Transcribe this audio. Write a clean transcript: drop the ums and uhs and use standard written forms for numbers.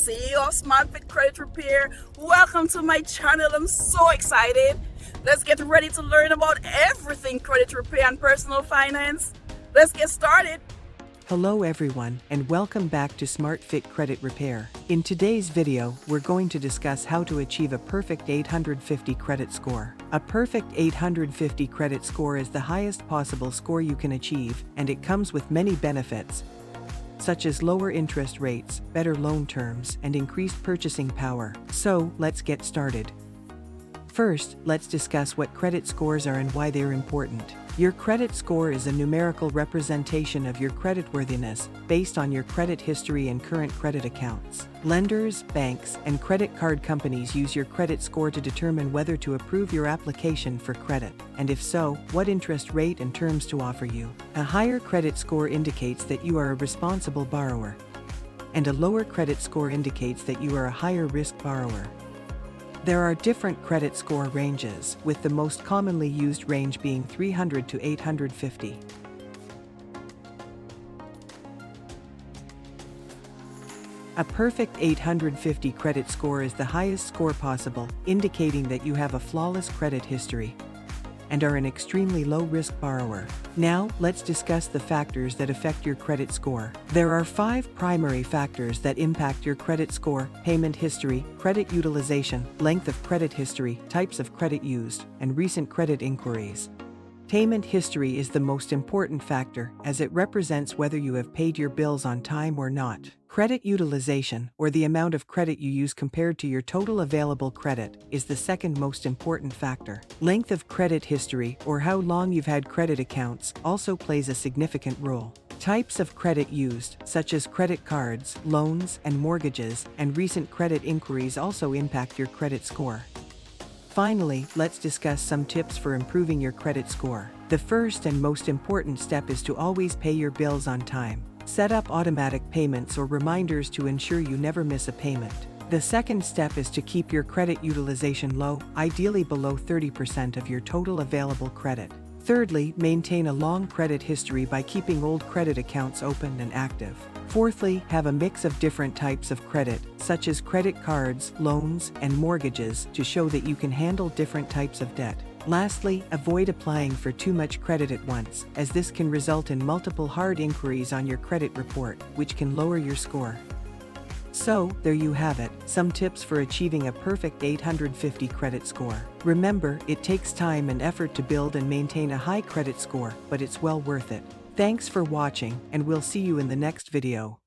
CEO of SmartFit Credit Repair. Welcome to my channel. I'm so excited. Let's get ready to learn about everything credit repair and personal finance. Let's get started. Hello everyone, and welcome back to SmartFit Credit Repair. In today's video, we're going to discuss how to achieve a perfect 850 credit score. A perfect 850 credit score is the highest possible score you can achieve, and it comes with many benefits, such as lower interest rates, better loan terms, and increased purchasing power. So, let's get started. First, let's discuss what credit scores are and why they're important. Your credit score is a numerical representation of your creditworthiness based on your credit history and current credit accounts. Lenders, banks, and credit card companies use your credit score to determine whether to approve your application for credit, and if so, what interest rate and terms to offer you. A higher credit score indicates that you are a responsible borrower, and a lower credit score indicates that you are a higher risk borrower. There are different credit score ranges, with the most commonly used range being 300 to 850. A perfect 850 credit score is the highest score possible, indicating that you have a flawless credit history and are an extremely low-risk borrower. Now, let's discuss the factors that affect your credit score. There are 5 primary factors that impact your credit score: payment history, credit utilization, length of credit history, types of credit used, and recent credit inquiries. Payment history is the most important factor, as it represents whether you have paid your bills on time or not. Credit utilization, or the amount of credit you use compared to your total available credit, is the second most important factor. Length of credit history, or how long you've had credit accounts, also plays a significant role. Types of credit used, such as credit cards, loans, and mortgages, and recent credit inquiries also impact your credit score. Finally, let's discuss some tips for improving your credit score. The first and most important step is to always pay your bills on time. Set up automatic payments or reminders to ensure you never miss a payment. The second step is to keep your credit utilization low, ideally below 30% of your total available credit. Thirdly, maintain a long credit history by keeping old credit accounts open and active. Fourthly, have a mix of different types of credit, such as credit cards, loans, and mortgages, to show that you can handle different types of debt. Lastly, avoid applying for too much credit at once, as this can result in multiple hard inquiries on your credit report, which can lower your score. So, there you have it, some tips for achieving a perfect 850 credit score. Remember, it takes time and effort to build and maintain a high credit score, but it's well worth it. Thanks for watching, and we'll see you in the next video.